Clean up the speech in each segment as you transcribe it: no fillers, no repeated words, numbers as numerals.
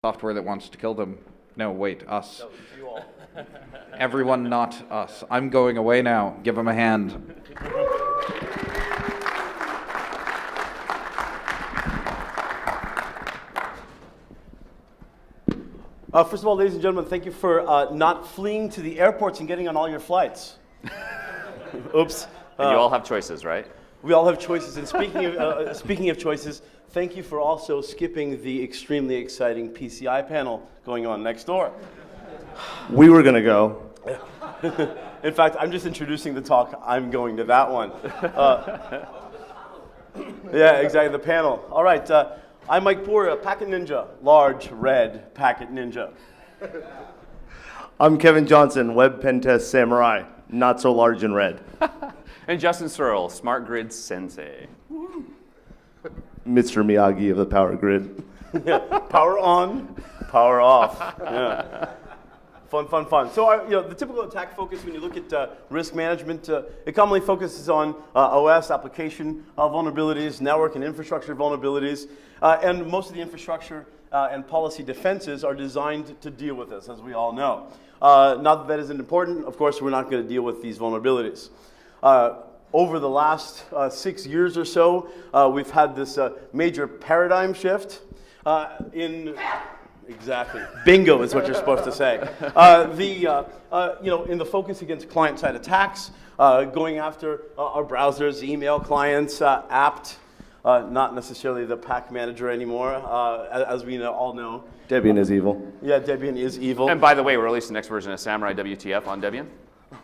software that wants to kill them. No, wait, us. No, you all. Everyone not us. I'm going away now. Give him a hand. First of all, ladies and gentlemen, thank you for not fleeing to the airports and getting on all your flights. Oops. And you all have choices, right? We all have choices. And speaking of choices, thank you for also skipping the extremely exciting PCI panel going on next door. We were going to go. In fact, I'm just introducing the talk. I'm going to that one. Yeah, exactly, the panel. All right, I'm Mike Poor, Packet Ninja, large red Packet Ninja. I'm Kevin Johnson, Web Pen Test Samurai, not so large and red. And Justin Searle, Smart Grid Sensei. Mr. Miyagi of the power grid. Yeah, power on, power off. Yeah. Fun. So, the typical attack focus when you look at risk management, it commonly focuses on OS, application vulnerabilities, network and infrastructure vulnerabilities, and most of the infrastructure and policy defenses are designed to deal with this, as we all know. Not that isn't important. Of course, we're not going to deal with these vulnerabilities. Over the last 6 years or so, we've had this major paradigm shift in. Exactly. Bingo is what you're supposed to say. In the focus against client-side attacks, going after our browsers, email clients, apt, not necessarily the pack manager anymore, as we all know. Debian is evil. Yeah, Debian is evil. And by the way, we're releasing the next version of Samurai WTF on Debian.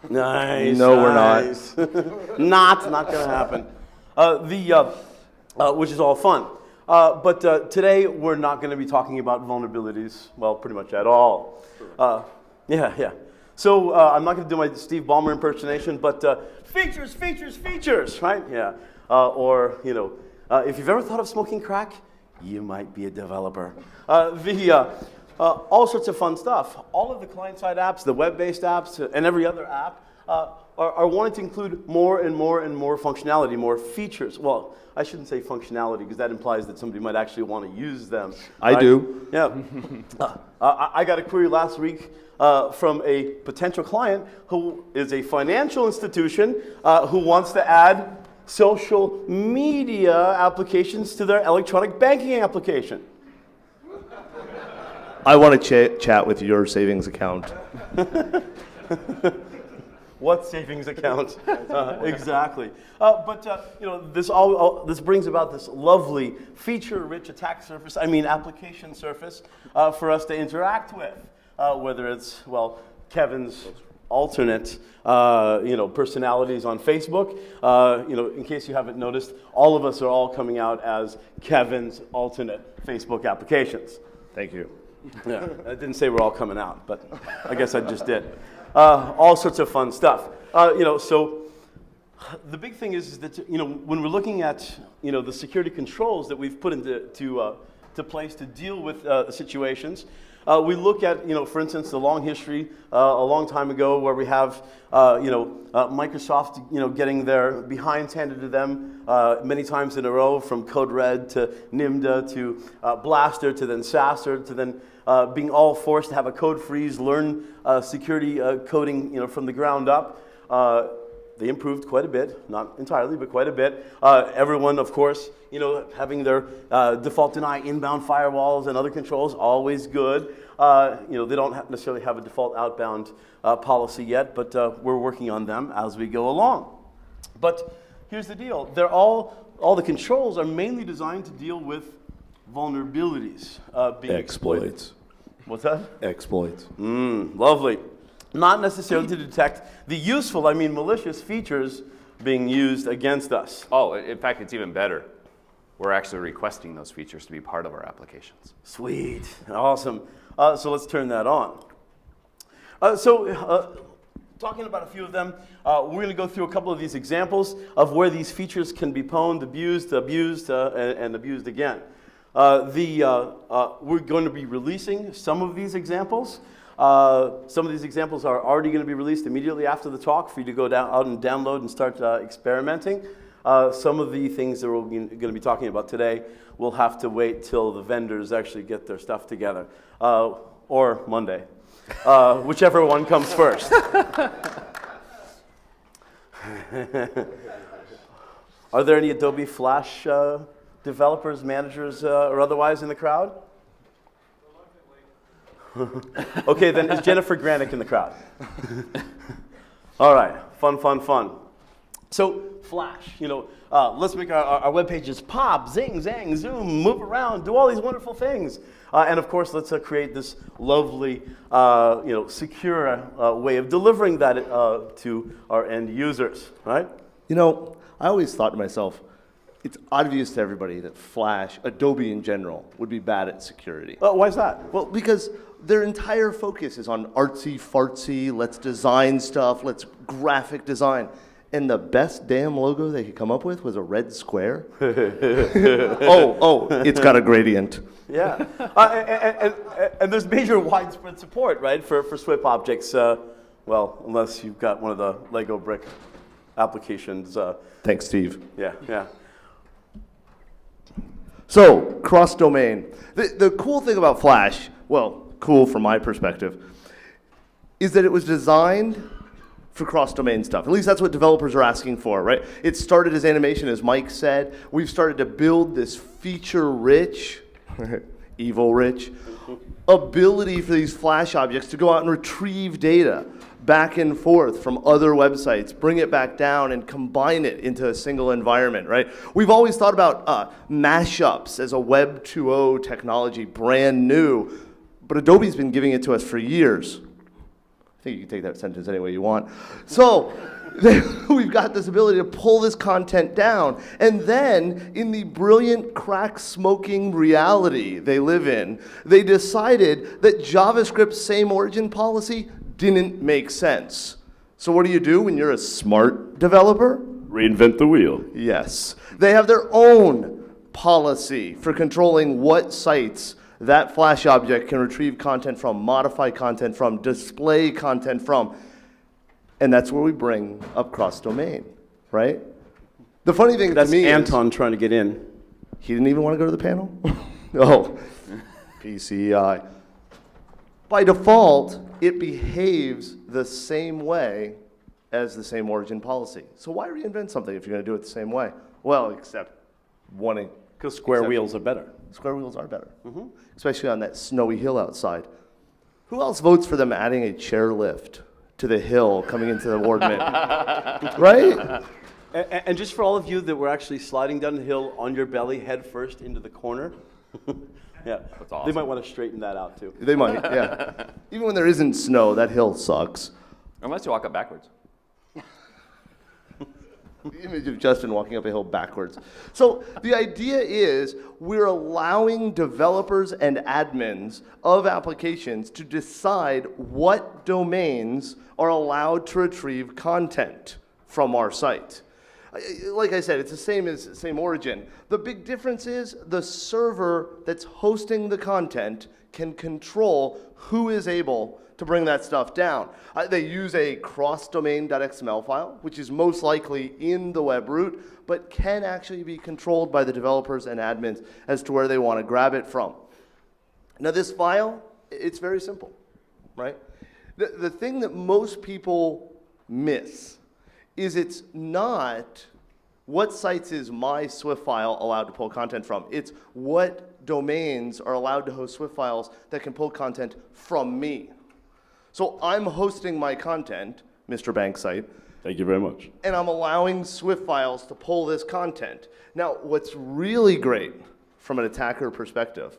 Nice. No, nice. We're not. Not going to happen. Which is all fun. But today, we're not going to be talking about vulnerabilities, well, pretty much at all. Yeah. So I'm not going to do my Steve Ballmer impersonation, but features, right? Yeah. If you've ever thought of smoking crack, you might be a developer. All sorts of fun stuff. All of the client-side apps, the web-based apps, and every other app are wanting to include more and more functionality, more features. Well, I shouldn't say functionality because that implies that somebody might actually want to use them. I do. Yeah. I got a query last week from a potential client who is a financial institution who wants to add social media applications to their electronic banking application. I want to chat with your savings account. What savings account? Exactly. This brings about this lovely feature-rich attack surface, application surface for us to interact with, whether it's, Kevin's alternate, personalities on Facebook. In case you haven't noticed, all of us are all coming out as Kevin's alternate Facebook applications. Thank you. Yeah, I didn't say we're all coming out, but I guess I just did. All sorts of fun stuff. So the big thing is that, when we're looking at, the security controls that we've put into place to deal with situations, we look at, for instance, the long history a long time ago where we have, Microsoft, getting their behinds handed to them many times in a row, from Code Red to Nimda to Blaster to then Sasser to then being all forced to have a code freeze, learn security coding, from the ground up. They improved quite a bit, not entirely, but quite a bit. Everyone, of course, having their default deny inbound firewalls and other controls, always good. They don't necessarily have a default outbound policy yet, but we're working on them as we go along. But here's the deal. All the controls are mainly designed to deal with vulnerabilities being Exploits. What's that? Exploits. Lovely. Not necessarily to detect the useful, malicious features being used against us. Oh, in fact, it's even better. We're actually requesting those features to be part of our applications. Sweet. Awesome. So let's turn that on. Talking about a few of them, we're going to go through a couple of these examples of where these features can be pwned, abused, and abused again. We're going to be releasing some of these examples. Some of these examples are already going to be released immediately after the talk for you to go out and download and start experimenting. Some of the things that we're going to be talking about today will have to wait till the vendors actually get their stuff together, or Monday, whichever one comes first. Are there any Adobe Flash developers, managers, or otherwise in the crowd? Okay, then is Jennifer Granick in the crowd? All right, fun. So Flash, let's make our web pages pop, zing, zang, zoom, move around, do all these wonderful things. And of course, let's create this lovely, secure way of delivering that to our end users, right? I always thought to myself, it's obvious to everybody that Flash, Adobe in general, would be bad at security. Why is that? Well, because their entire focus is on artsy-fartsy, let's design stuff, let's graphic design. And the best damn logo they could come up with was a red square. It's got a gradient. Yeah, and there's major widespread support, right, for SWIP objects. Well, unless you've got one of the Lego brick applications. Thanks, Steve. Yeah. So, cross-domain. The cool thing about Flash, well, cool from my perspective, is that it was designed for cross-domain stuff. At least that's what developers are asking for, right? It started as animation, as Mike said. We've started to build this feature-rich, evil-rich, ability for these Flash objects to go out and retrieve data back and forth from other websites, bring it back down, and combine it into a single environment, right? We've always thought about mashups as a Web 2.0 technology, brand new, but Adobe's been giving it to us for years. I think you can take that sentence any way you want. So we've got this ability to pull this content down, and then in the brilliant crack-smoking reality they live in, they decided that JavaScript's same origin policy didn't make sense. So what do you do when you're a smart developer? Reinvent the wheel. Yes. They have their own policy for controlling what sites that Flash object can retrieve content from, modify content from, display content from. And that's where we bring up cross-domain, right? The funny thing That's to me Anton trying to get in. He didn't even want to go to the panel? Oh, PCI. By default, it behaves the same way as the same origin policy. So why reinvent something if you're going to do it the same way? Well, except wanting. Because square wheels are better. Square wheels are better, especially on that snowy hill outside. Who else votes for them adding a chairlift to the hill coming into the ward mint? Right? And just for all of you that were actually sliding down the hill on your belly head first into the corner, yeah, That's awesome. They might want to straighten that out too. They might, yeah. Even when there isn't snow, that hill sucks. Unless you walk up backwards. The image of Justin walking up a hill backwards. So the idea is we're allowing developers and admins of applications to decide what domains are allowed to retrieve content from our site. Like I said, it's the same origin. The big difference is the server that's hosting the content can control who is able to bring that stuff down. They use a cross-domain.xml file, which is most likely in the web root, but can actually be controlled by the developers and admins as to where they want to grab it from. Now this file, it's very simple, right? The thing that most people miss is it's not what sites is my Swift file allowed to pull content from. It's what domains are allowed to host Swift files that can pull content from me. So I'm hosting my content, Mr. Bank site. Thank you very much. And I'm allowing Swift files to pull this content. Now, what's really great from an attacker perspective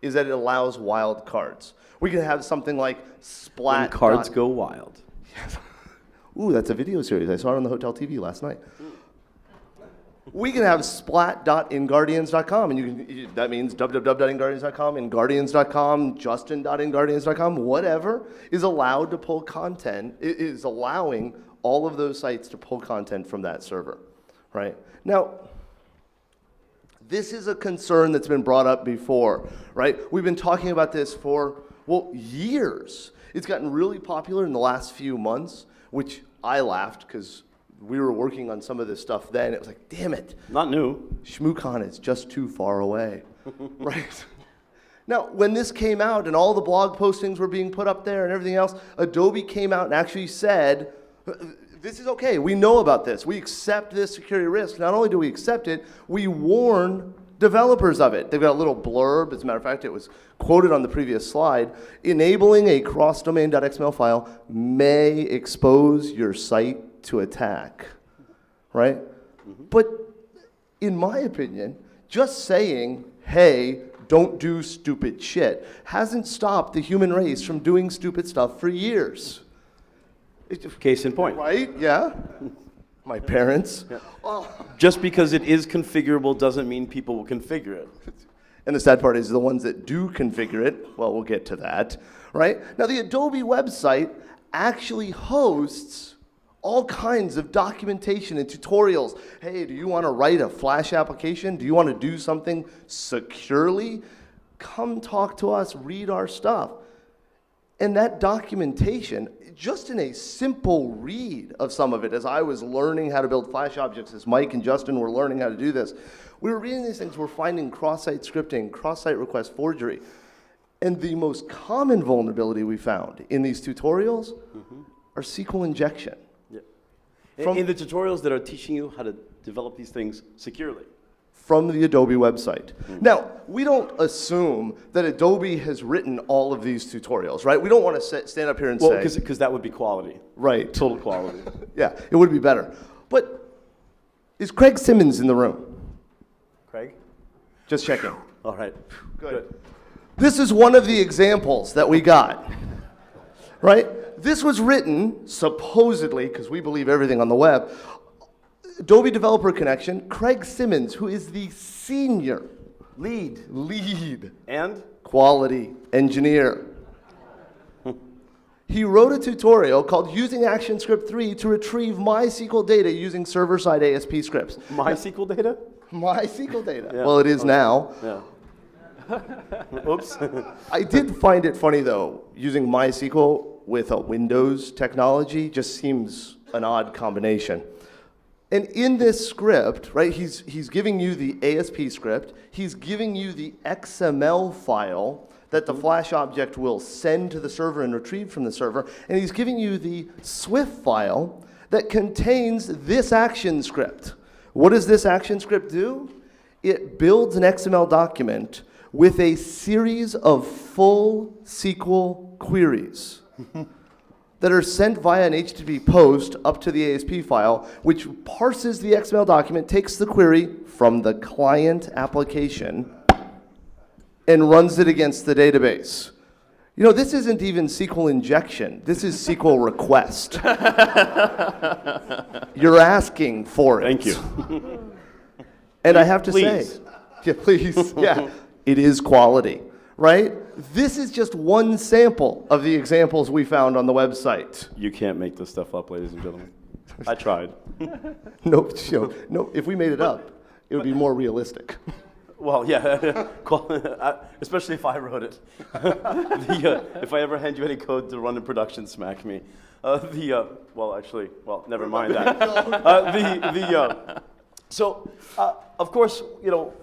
is that it allows wild cards. We can have something like splat. When cards go wild. Ooh, that's a video series. I saw it on the Hotel TV last night. We can have splat.inguardians.com, and that means www.inguardians.com, inguardians.com, justin.inguardians.com, whatever is allowed to pull content, is allowing all of those sites to pull content from that server, right? Now, this is a concern that's been brought up before, right? We've been talking about this for, well, years. It's gotten really popular in the last few months, which I laughed because we were working on some of this stuff then. It was like, damn it, Not new. Shmoocon is just too far away, right? Now, when this came out and all the blog postings were being put up there and everything else, Adobe came out and actually said, this is okay, we know about this, we accept this security risk. Not only do we accept it, we warn developers of it. They've got a little blurb, as a matter of fact, it was quoted on the previous slide. Enabling a cross-domain.xml file may expose your site to attack, right? But in my opinion, just saying, hey, don't do stupid shit, hasn't stopped the human race from doing stupid stuff for years. Case in point. Right? Yeah? My parents. Yeah. Just because it is configurable doesn't mean people will configure it. And the sad part is the ones that do configure it, well, we'll get to that, right? Now, the Adobe website actually hosts all kinds of documentation and tutorials. Hey, do you want to write a Flash application? Do you want to do something securely? Come talk to us, read our stuff. And that documentation, just in a simple read of some of it, as I was learning how to build Flash objects, as Mike and Justin were learning how to do this, we were reading these things, we're finding cross-site scripting, cross-site request forgery. And the most common vulnerability we found in these tutorials are SQL injection. Yeah. In the tutorials that are teaching you how to develop these things securely. From the Adobe website. Now, we don't assume that Adobe has written all of these tutorials, right? We don't want to stand up here and say... because that would be quality. Right. Total quality. Yeah, it would be better. But is Craig Simmons in the room? Craig? Just checking. All right. Good. This is one of the examples that we got, right? This was written, supposedly, because we believe everything on the web, Adobe Developer Connection, Craig Simmons, who is the senior lead And? quality engineer. He wrote a tutorial called Using ActionScript 3 to retrieve MySQL data using server-side ASP scripts. MySQL data? MySQL data. Yeah. Well, it is now. Yeah. Oops. I did find it funny, though, using MySQL with a Windows technology just seems an odd combination. And in this script, right, he's giving you the ASP script, he's giving you the XML file that the Flash object will send to the server and retrieve from the server, and he's giving you the Swift file that contains this action script. What does this action script do? It builds an XML document with a series of full SQL queries that are sent via an HTTP post up to the ASP file, which parses the XML document, takes the query from the client application, and runs it against the database. You know, this isn't even SQL injection. This is SQL request. You're asking for it. Thank you. And I have to Please. say, yeah, please, yeah, it is quality, right? This is just one sample of the examples we found on the website. You can't make this stuff up, ladies and gentlemen. I tried. Nope, no, if we made it up, it would be more realistic. Well, yeah, especially if I wrote it. If I ever hand you any code to run in production, smack me. Never mind that. So, of course, you know,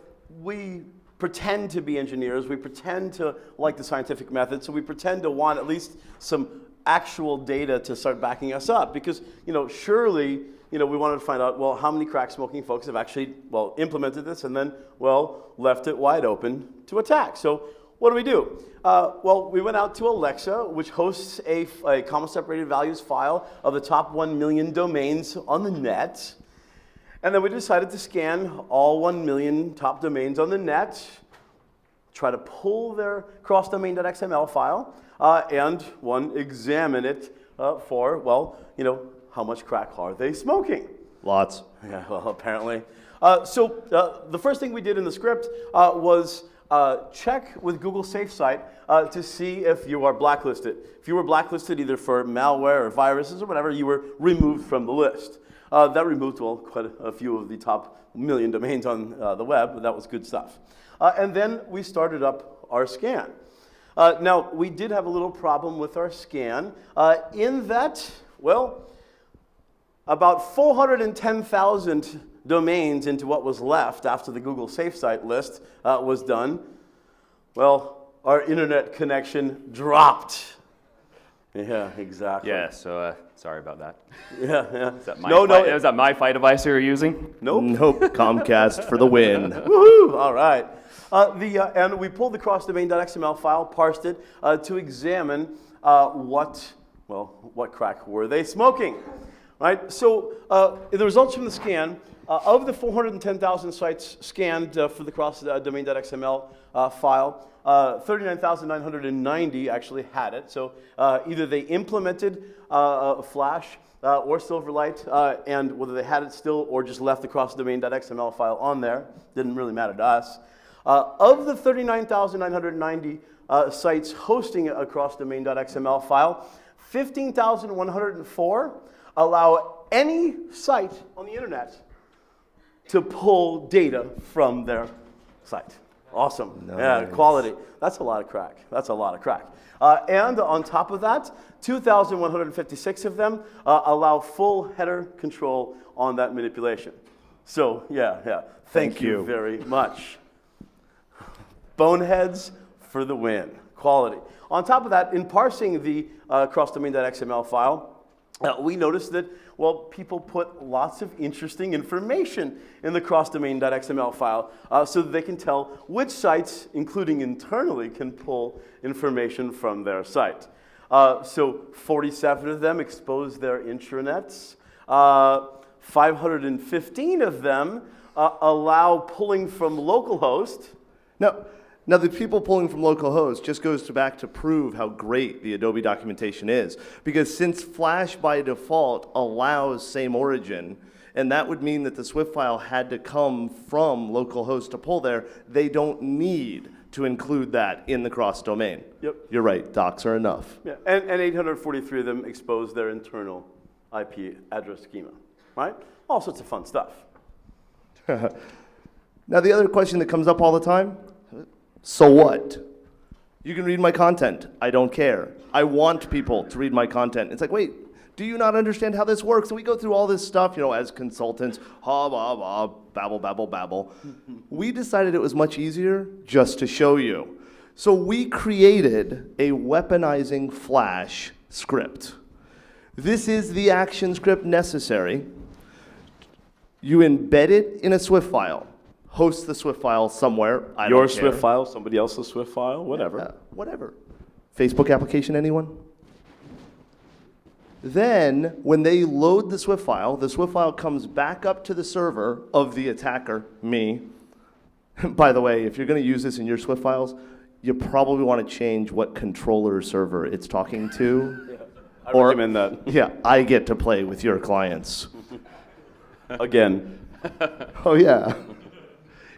we pretend to be engineers. We pretend to like the scientific method. So we pretend to want at least some actual data to start backing us up. Because, you know, surely, you know, we wanted to find out, well, how many crack smoking folks have actually, well, implemented this and then, well, left it wide open to attack. So what do? Well, we went out to Alexa, which hosts a comma separated values file of the top 1 million domains on the net. And then we decided to scan all 1 million top domains on the net, try to pull their cross-domain.xml file, and examine it for, well, you know, how much crack are they smoking? Lots. Yeah, well, apparently. The first thing we did in the script was check with Google SafeSite to see if you are blacklisted. If you were blacklisted either for malware or viruses or whatever, you were removed from the list. That removed, well, quite a few of the top 1 million domains on the web, but that was good stuff. And then we started up our scan. Now, we did have a little problem with our scan in that, well, about 410,000 domains into what was left after the Google Safe Site list was done, well, our internet connection dropped. Yeah, exactly. Yeah, so sorry about that. Yeah. Is that my No. Is that my fight device you were using? Nope. Nope, Comcast for the win. Woohoo! All right. And we pulled the cross-domain.xml file, parsed it to examine what crack were they smoking, right? So the results from the scan, of the 410,000 sites scanned for the cross-domain.xml file, 39,990 actually had it. So either they implemented Flash or Silverlight, and whether they had it still or just left the cross-domain.xml file on there, didn't really matter to us. Of the 39,990 sites hosting a cross-domain.xml file, 15,104 allow any site on the internet to pull data from their site. Awesome. Nice. Yeah, quality. That's a lot of crack. And on top of that, 2,156 of them allow full header control on that manipulation. So, yeah. Thank you very much. Boneheads for the win. Quality. On top of that, in parsing the cross-domain.xml file, we noticed that, well, people put lots of interesting information in the cross-domain.xml file so that they can tell which sites, including internally, can pull information from their site. So 47 of them expose their intranets. 515 of them allow pulling from localhost. Now, the people pulling from localhost just goes back to prove how great the Adobe documentation is. Because since Flash by default allows same origin, and that would mean that the Swift file had to come from localhost to pull there, they don't need to include that in the cross-domain. Yep. You're right, docs are enough. Yeah, and 843 of them expose their internal IP address schema, right? All sorts of fun stuff. Now, the other question that comes up all the time, so what? You can read my content. I don't care. I want people to read my content. It's like, wait, do you not understand how this works? And we go through all this stuff, as consultants, babble. We decided it was much easier just to show you. So we created a weaponizing Flash script. This is the action script necessary. You embed it in a Swift file. Host the Swift file somewhere. I don't care. Swift file, somebody else's Swift file, whatever. Whatever. Facebook application, anyone? Then, when they load the Swift file comes back up to the server of the attacker, me. By the way, if you're going to use this in your Swift files, you probably want to change what controller server it's talking to. I recommend that. Yeah, I get to play with your clients. Again. Oh, yeah.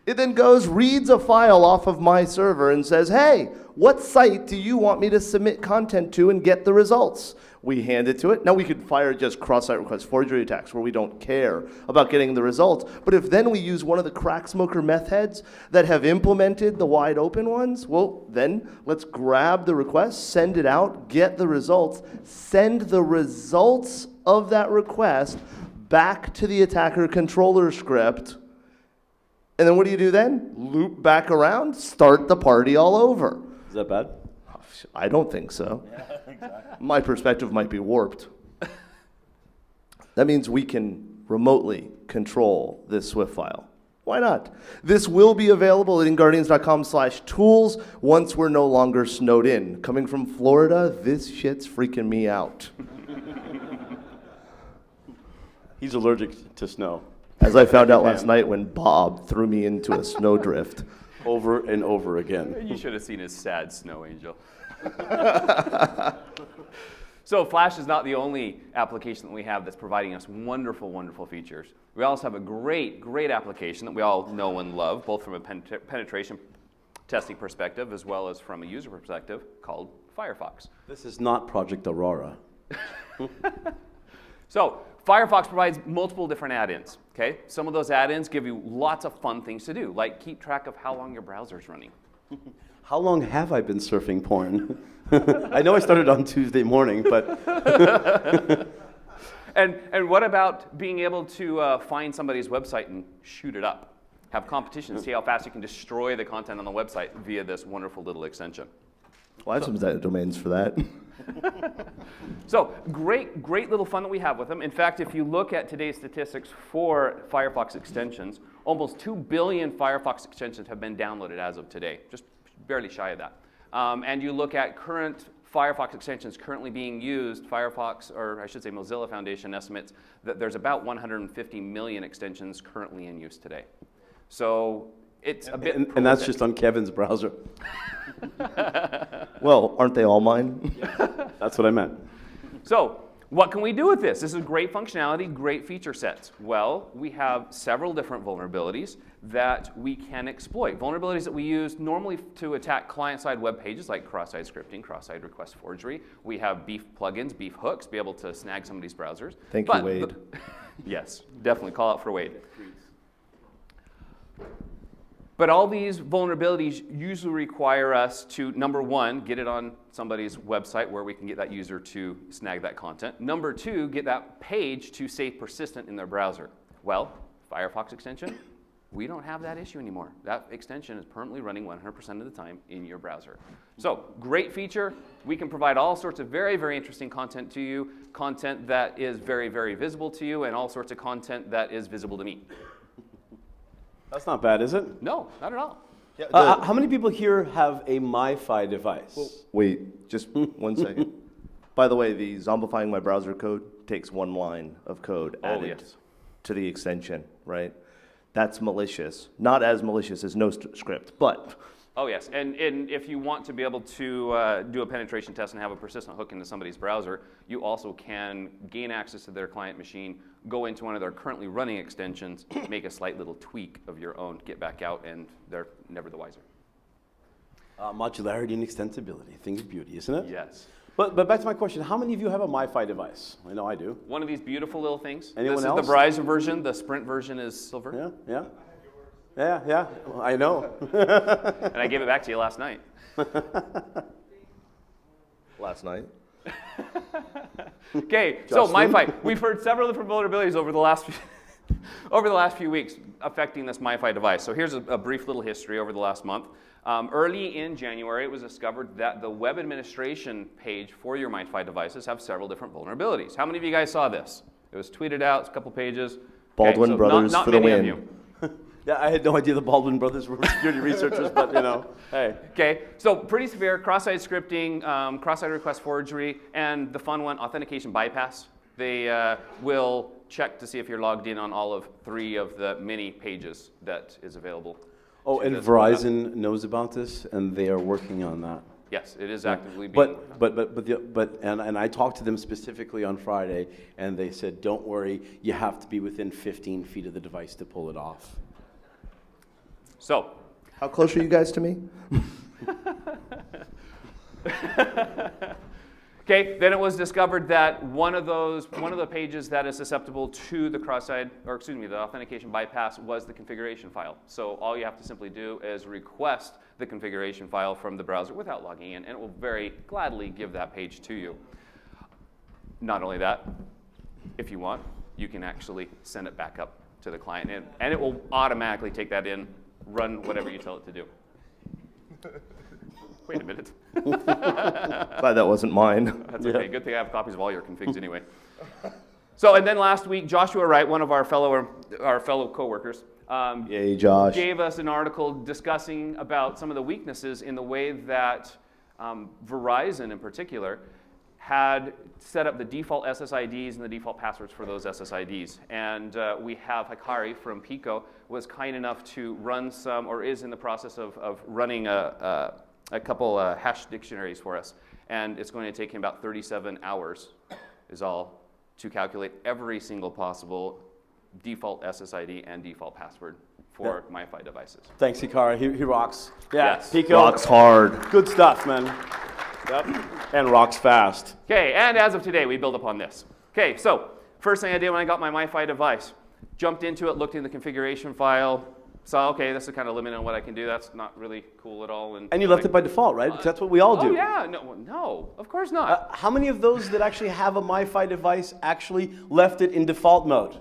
It then goes, reads a file off of my server and says, hey, what site do you want me to submit content to and get the results? We hand it to it. Now we could fire just cross-site request forgery attacks where we don't care about getting the results. But if then we use one of the crack smoker meth heads that have implemented the wide open ones, well, then let's grab the request, send it out, get the results, send the results of that request back to the attacker controller script. And then what do you do then? Loop back around, start the party all over. Is that bad? I don't think so. Yeah, exactly. My perspective might be warped. That means we can remotely control this Swift file. Why not? This will be available at inguardians.com/tools once we're no longer snowed in. Coming from Florida, this shit's freaking me out. He's allergic to snow. As I found out last night when Bob threw me into a snowdrift. Over and over again. You should have seen his sad snow angel. So Flash is not the only application that we have that's providing us wonderful, wonderful features. We also have a great, great application that we all know and love, both from a penetration testing perspective as well as from a user perspective, called Firefox. This is not Project Aurora. So Firefox provides multiple different add-ins. Okay? Some of those add-ins give you lots of fun things to do, like keep track of how long your browser's running. How long have I been surfing porn? I know I started on Tuesday morning, but... And what about being able to find somebody's website and shoot it up? Have competition, see how fast you can destroy the content on the website via this wonderful little extension. Well, I have some domains for that. So great little fun that we have with them. In fact, if you look at today's statistics for Firefox extensions, almost 2 billion Firefox extensions have been downloaded as of today, just barely shy of that. And you look at current Firefox extensions currently being used, Firefox, or I should say Mozilla Foundation estimates that there's about 150 million extensions currently in use today. So it's a bit and that's just on Kevin's browser. Well, aren't they all mine? That's what I meant. So what can we do with this? This is great functionality, great feature sets. Well, we have several different vulnerabilities that we can exploit. Vulnerabilities that we use normally to attack client-side web pages like cross-site scripting, cross-site request forgery. We have beef plugins, beef hooks, be able to snag somebody's browsers. Thank you, Wade. Yes, definitely call out for Wade. But all these vulnerabilities usually require us to, number one, get it on somebody's website where we can get that user to snag that content. Number two, get that page to stay persistent in their browser. Well, Firefox extension, we don't have that issue anymore. That extension is permanently running 100% of the time in your browser. So, great feature. We can provide all sorts of very, very interesting content to you, content that is very, very visible to you, and all sorts of content that is visible to me. That's not bad, is it? No, not at all. How many people here have a MiFi device? Wait, just 1 second. By the way, the zombifying my browser code takes 1 line of code added to the extension, right? That's malicious. Not as malicious as no script, but. Oh yes, and if you want to be able to do a penetration test and have a persistent hook into somebody's browser, you also can gain access to their client machine, go into one of their currently running extensions, make a slight little tweak of your own, get back out, and they're never the wiser. Modularity and extensibility, thing of beauty, isn't it? Yes. But back to my question, how many of you have a MiFi device? I know I do. One of these beautiful little things. Anyone else? This is the Verizon version. The Sprint version is silver. Yeah. Yeah, I know. And I gave it back to you last night. Last night? Okay, so MiFi. We've heard several different vulnerabilities over the last few weeks affecting this MiFi device. So here's a brief little history over the last month. Early in January, it was discovered that the web administration page for your MiFi devices have several different vulnerabilities. How many of you guys saw this? It was tweeted out, it's a couple pages. Baldwin so Brothers not for the many of win. you. Yeah, I had no idea the Baldwin brothers were security researchers, but hey. Okay, so pretty severe cross-site scripting, cross-site request forgery, and the fun one, authentication bypass. They will check to see if you're logged in on all of 3 of the many pages that is available. Oh, and Verizon knows about this, and they are working on that. Yes, it is actively being. And I talked to them specifically on Friday, and they said, "Don't worry, you have to be within 15 feet of the device to pull it off." So, How close are you guys to me? okay, then it was discovered that one of the pages that is susceptible to the the authentication bypass was the configuration file. So all you have to simply do is request the configuration file from the browser without logging in, and it will very gladly give that page to you. Not only that, if you want, you can actually send it back up to the client, and it will automatically take that in, run whatever you tell it to do. Wait a minute. Glad that wasn't mine. That's okay. Good thing I have copies of all your configs anyway. So, and then last week, Joshua Wright, one of our fellow coworkers, Yay, Josh. gave us an article discussing about some of the weaknesses in the way that Verizon, in particular, had set up the default SSIDs and the default passwords for those SSIDs. And we have Hikari from Pico was kind enough to run some, or is in the process of running a couple hash dictionaries for us. And it's going to take him about 37 hours is all to calculate every single possible default SSID and default password for MiFi devices. Thanks, Hikari. He rocks. Yeah, Yes. Pico. Rocks hard. Good stuff, man. Yep. And rocks fast. Okay, and as of today, we build upon this. Okay, so first thing I did when I got my MiFi device, jumped into it, looked in the configuration file, saw, okay, this is kind of limited on what I can do. That's not really cool at all. And you left it by default, right? Because that's what we all do. Oh yeah, no, of course not. How many of those that actually have a MiFi device actually left it in default mode?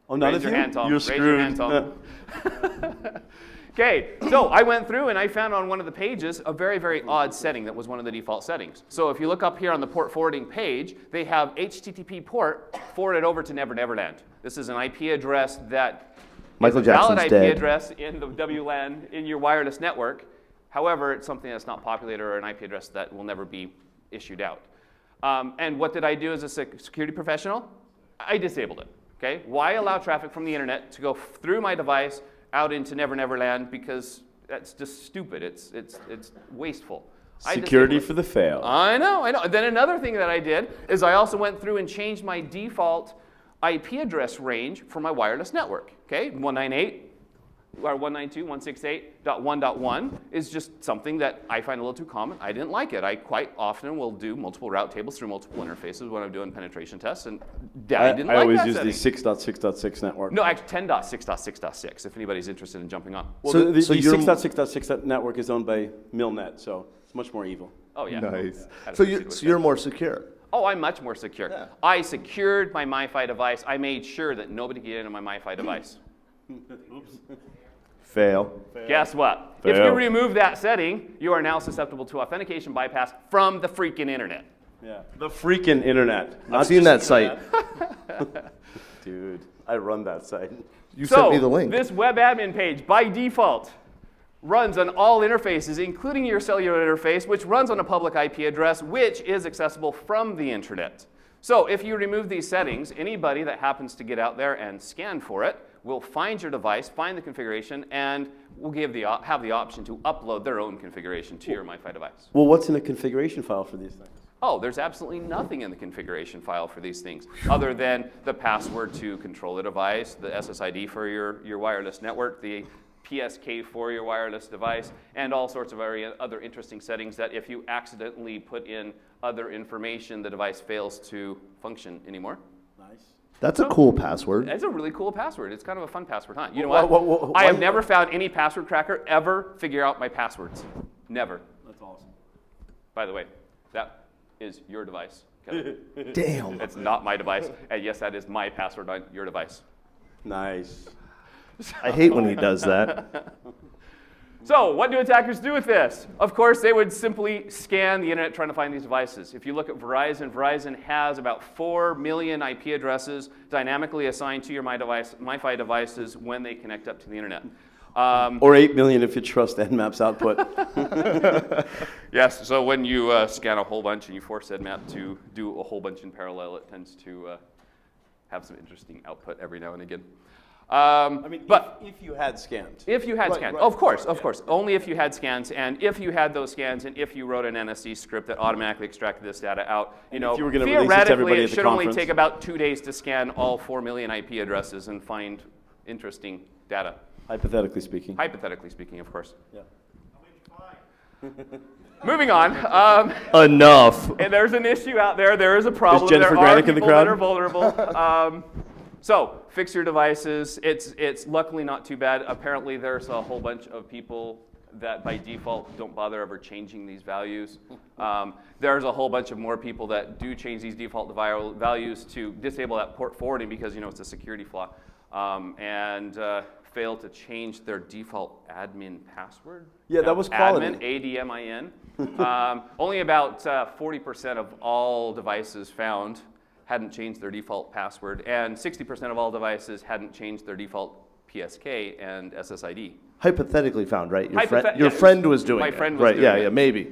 Oh, none Raise of your you? hand, Tom. You're Raise screwed. your hand, Tom. Okay, so I went through and I found on one of the pages a very, very odd setting that was one of the default settings. So if you look up here on the port forwarding page, they have HTTP port forwarded over to Never Never Land. This is an IP address that Michael is a valid Jackson's IP dead. address in the WLAN in your wireless network. However, it's something that's not populated or an IP address that will never be issued out. And what did I do as a security professional? I disabled it. Okay? Why allow traffic from the internet to go through my device out into Never Never Land? Because that's just stupid. It's wasteful. Security for the fail. I know. And then another thing that I did is I also went through and changed my default IP address range for my wireless network. Okay, 198 or 192.168.1.1 is just something that I find a little too common. I didn't like it. I quite often will do multiple route tables through multiple interfaces when I'm doing penetration tests, and I didn't like always that use setting. the 6.6.6 network. No, actually 10.6.6.6 if anybody's interested in jumping on. Well, the so you're- 6.6.6 network is owned by Milnet, so it's much more evil. Oh, yeah. Nice. I'd So appreciate what you're more secure. Oh, I'm much more secure. Yeah. I secured my MiFi device. I made sure that nobody could get into my MiFi device. Fail. Guess what? If you Fail. remove that setting, you are now susceptible to authentication bypass from the freaking internet. Yeah. The freaking internet. I've seen that site. Dude, I run that site. You So, sent me the link. this web admin page, by default, runs on all interfaces, including your cellular interface, which runs on a public IP address, which is accessible from the internet. So if you remove these settings, anybody that happens to get out there and scan for it will find your device, find the configuration, and will have the option to upload their own configuration to your MiFi device. Well, what's in a configuration file for these things? Oh, there's absolutely nothing in the configuration file for these things other than the password to control the device, the SSID for your wireless network, the PSK for your wireless device, and all sorts of other interesting settings that if you accidentally put in other information, the device fails to function anymore. Nice. That's a cool password. It's a really cool password. It's kind of a fun password, huh? You know Wha- what? wha- wha- I have why- never found any password cracker ever figure out my passwords. Never. That's awesome. By the way, that is your device, Kevin. Damn. It's not my device. And yes, that is my password on your device. Nice. I hate when he does that. So what do attackers do with this? Of course, they would simply scan the internet trying to find these devices. If you look at Verizon, Verizon has about 4 million IP addresses dynamically assigned to your MiFi devices when they connect up to the internet. Or 8 million if you trust Nmap's output. Yes, so when you scan a whole bunch and you force Nmap to do a whole bunch in parallel, it tends to have some interesting output every now and again. But if you had scanned. if you had Right, scans, right, of course, only if you had scans, and if you had those scans, and if you wrote an NSE script that automatically extracted this data out, you know, if you were gonna release it to theoretically, everybody it at the should only conference. take about 2 days to scan all 4 million IP addresses and find interesting data. Hypothetically speaking. Hypothetically speaking, of course. Yeah. Moving on. Enough. And there's an issue out there. There is a problem. Is Jennifer there are Granick in the people that crowd? are vulnerable. So fix your devices. It's luckily not too bad. Apparently, there's a whole bunch of people that by default don't bother ever changing these values. There's a whole bunch of more people that do change these default values to disable that port forwarding because it's a security flaw, and fail to change their default admin password. Yeah, that was quality. Admin, ADMIN. Only about 40% of all devices found hadn't changed their default password, and 60% of all devices hadn't changed their default PSK and SSID. Hypothetically found, right? Your Yeah, friend was doing my it. friend was right, doing yeah, it. yeah, maybe.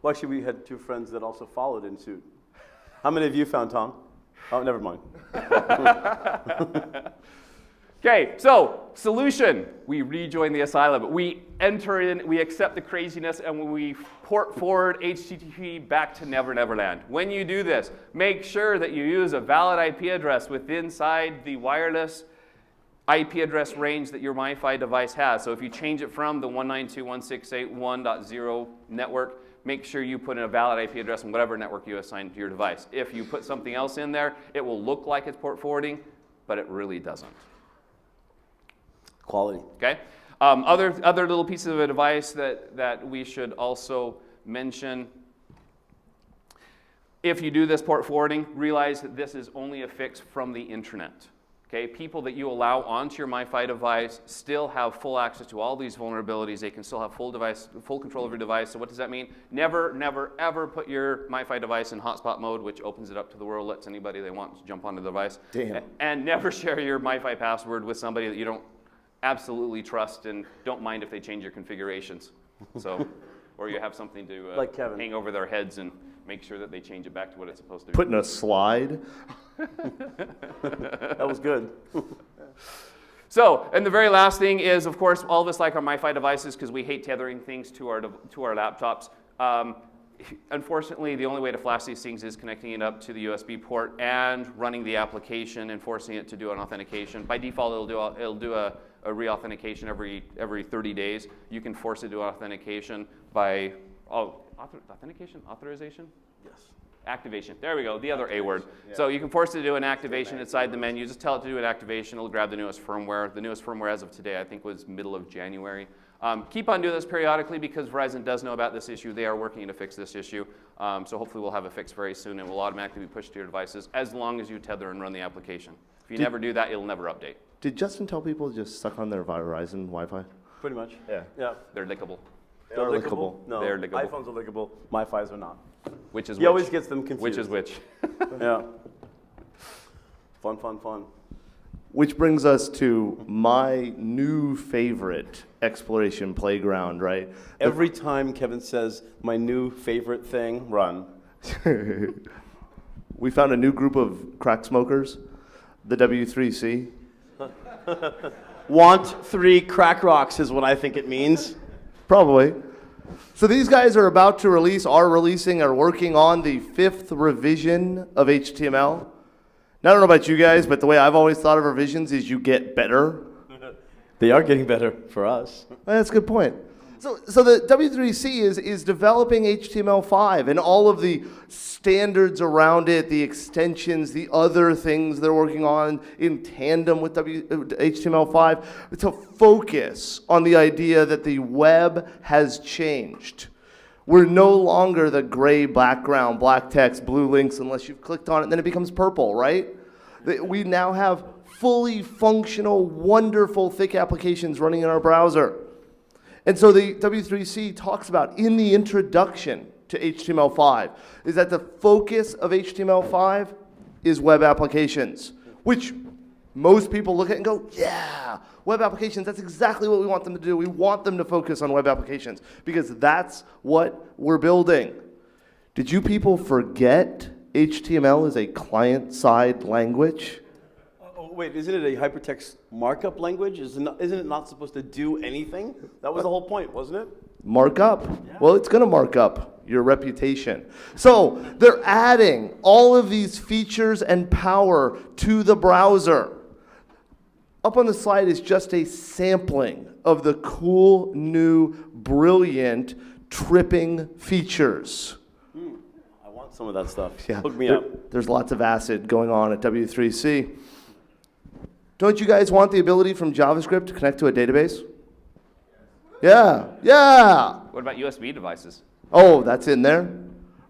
Well, actually, we had 2 friends that also followed in suit. How many of you found Tom? Oh, never mind. Okay, so solution. We rejoin the asylum. We enter in, we accept the craziness, and we port forward HTTP back to Never Never Land. When you do this, make sure that you use a valid IP address within inside the wireless IP address range that your MiFi device has. So if you change it from the 192.168.1.0 network, make sure you put in a valid IP address in whatever network you assign to your device. If you put something else in there, it will look like it's port forwarding, but it really doesn't. Quality. Okay. Other little pieces of advice that we should also mention. If you do this port forwarding, realize that this is only a fix from the internet. Okay, people that you allow onto your MiFi device still have full access to all these vulnerabilities. They can still have full control of your device. So what does that mean? Never, never, ever put your MiFi device in hotspot mode, which opens it up to the world, lets anybody they want to jump onto the device. Damn. And never share your MiFi password with somebody that you don't absolutely trust and don't mind if they change your configurations. So, or you have something to Like Kevin. hang over their heads and make sure that they change it back to what it's supposed to be. Put in a slide. That was good. So, and the very last thing is, of course, all of us like our MiFi devices because we hate tethering things to our laptops. Unfortunately, the only way to flash these things is connecting it up to the USB port and running the application and forcing it to do an authentication. By default, it'll do a re-authentication every 30 days. You can force it to do authentication by authorization? Yes. Activation. There we go, the other A word. Yeah. So you can force it to do an activation inside the menu. Just tell it to do an activation. It'll grab the newest firmware. The newest firmware as of today, I think, was middle of January. Keep on doing this periodically because Verizon does know about this issue. They are working to fix this issue. So hopefully we'll have a fix very soon and it will automatically be pushed to your devices as long as you tether and run the application. If you never do that, it'll never update. Did Justin tell people to just suck on their Verizon Wi-Fi? Pretty much. Yeah. Yeah. They're lickable. They're lickable. No, They're lickable. iPhones are lickable. MiFis are not. Which is He which? always gets them confused. Which is which? Yeah. Fun, fun, fun. Which brings us to my new favorite exploration playground, right? Every time Kevin says, my new favorite thing, run. We found a new group of crack smokers, the W3C. Want 3 crack rocks is what I think it means. Probably. So these guys are about to are working on the 5th revision of HTML. Now, I don't know about you guys, but the way I've always thought of revisions is you get better. They are getting better for us. That's a good point. So the W3C is developing HTML5 and all of the standards around it, the extensions, the other things they're working on in tandem with HTML5 to focus on the idea that the web has changed. We're no longer the gray background, black text, blue links, unless you've clicked on it, and then it becomes purple, right? We now have fully functional, wonderful, thick applications running in our browser. And so the W3C talks about in the introduction to HTML5 is that the focus of HTML5 is web applications, which most people look at and go, yeah, web applications, that's exactly what we want them to do. We want them to focus on web applications because that's what we're building. Did you people forget HTML is a client-side language? Oh, wait, isn't it a hypertext markup language? Isn't it not supposed to do anything? That was the whole point, wasn't it? Markup? Yeah. Well, it's going to mark up your reputation. So they're adding all of these features and power to the browser. Up on the slide is just a sampling of the cool, new, brilliant, tripping features. I want some of that stuff. Yeah, Hook me up. There's lots of acid going on at W3C. Don't you guys want the ability from JavaScript to connect to a database? Yeah. What about USB devices? Oh, that's in there,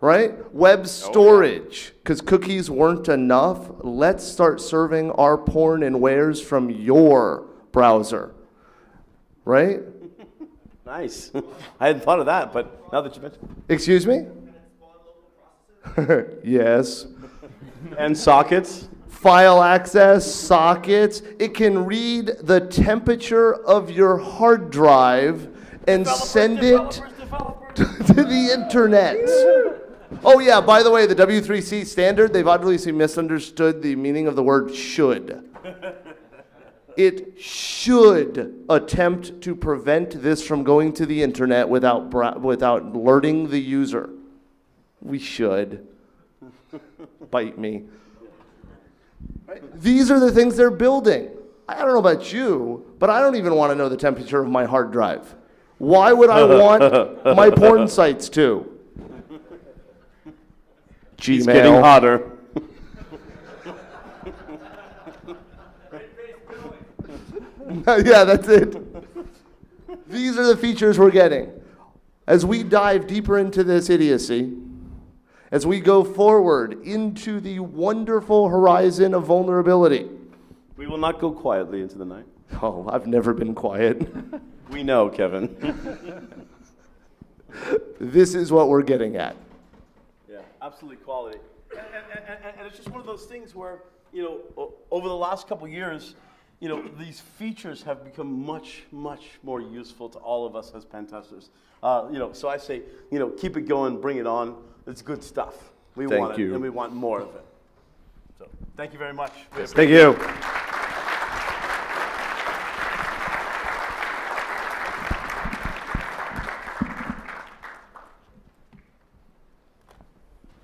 right? Web storage, because cookies weren't enough. Let's start serving our porn and wares from your browser, right? Nice. I hadn't thought of that, but now that you mentioned it. Excuse me? Yes. And sockets. File access, sockets. It can read the temperature of your hard drive and send it to the internet. Oh yeah, by the way, the W3C standard, they've obviously misunderstood the meaning of the word should. It should attempt to prevent this from going to the internet without alerting the user. We should. Bite me. These are the things they're building. I don't know about you, but I don't even want to know the temperature of my hard drive. Why would I want my porn sites to? Gmail. It's getting hotter. Yeah, that's it. These are the features we're getting. As we dive deeper into this idiocy, as we go forward into the wonderful horizon of vulnerability. We will not go quietly into the night. Oh, I've never been quiet. We know, Kevin. This is what we're getting at. Yeah, absolutely quality. And it's just one of those things where, over the last couple of years, these features have become much, much more useful to all of us as pen testers. So I say, keep it going, bring it on. It's good stuff. We Thank want it, you. and we want more of it. So thank you very much. Thank you.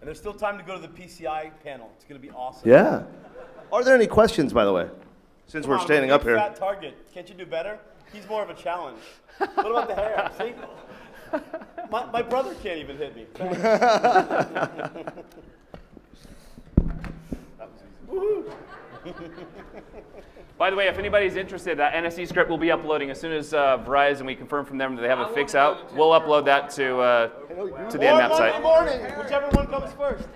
And there's still time to go to the PCI panel. It's going to be awesome. Yeah. Are there any questions, by the way? Since we're Come on, standing big up here. Fat target. Can't you do better? He's more of a challenge. What about the hair? See? My brother can't even hit me. By the way, if anybody's interested, that NSE script will be uploading as soon as Verizon, we confirm from them that they have a fix out. We'll upload that to the Or Nmap Monday site. morning, whichever one comes first.